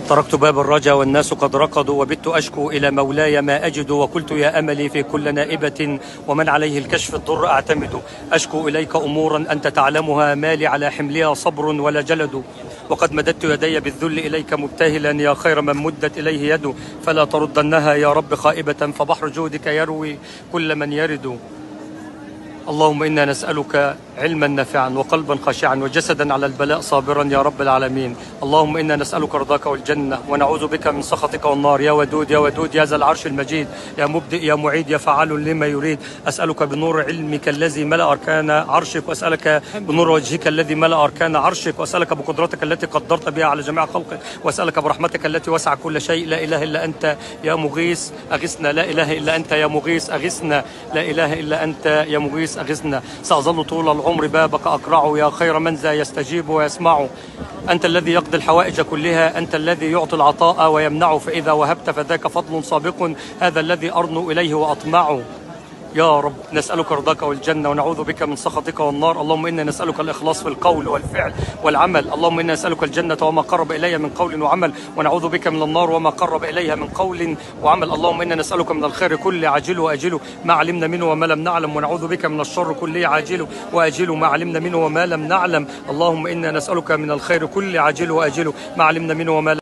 طرقت باب الرجا والناس قد ركضوا، وبت أشكو إلى مولاي ما أجد، وقلت يا أملي في كل نائبة ومن عليه الكشف الضر أعتمد. أشكو إليك أمورا أنت تعلمها، ما لي على حملها صبر ولا جلد، وقد مددت يدي بالذل إليك مبتهلا يا خير من مدت إليه يد، فلا تردنها يا رب خائبة، فبحر جودك يروي كل من يرد. اللهم إنا نسألك علما نافعا وقلبا خاشعا وجسدا على البلاء صابرا يا رب العالمين. اللهم إنا نسألك رضاك والجنة ونعوذ بك من سخطك والنار. يا ودود يا ودود يا ذا العرش المجيد، يا مبدئ يا معيد يا فعال لما يريد. أسألك بنور علمك الذي ملأ أركان عرشك، وأسألك بنور وجهك الذي ملأ أركان عرشك، وأسألك بقدرتك التي قدرت بها على جميع خلقك، وأسألك برحمتك التي وسع كل شيء. لا إله إلا أنت يا مغيث أغثنا، لا إله إلا أنت يا مغيث أغثنا، لا إله إلا أنت يا مغيث أغثنا. سأظل طول العمر بابك أقرع يا خير من ذا يستجيب ويسمع. أنت الذي يقضي الحوائج كلها، أنت الذي يعطي العطاء ويمنع، فإذا وهبت فذاك فضل سابق، هذا الذي أرنو إليه وأطمع. يا رب نسألك رضاك والجنة ونعوذ بك من سخطك والنار. اللهم إنا نسألك الإخلاص في القول والفعل والعمل. اللهم إنا نسألك الجنة وما قرب إليها من قول وعمل، ونعوذ بك من النار وما قرب إليها من قول وعمل. اللهم إنا نسألك من الخير كل عاجله وآجله ما علمنا منه وما لم نعلم، ونعوذ بك من الشر كل عاجله وآجله ما علمنا منه وما لم نعلم. اللهم إنا نسألك من الخير كل عاجله وآجله ما علمنا منه وما لم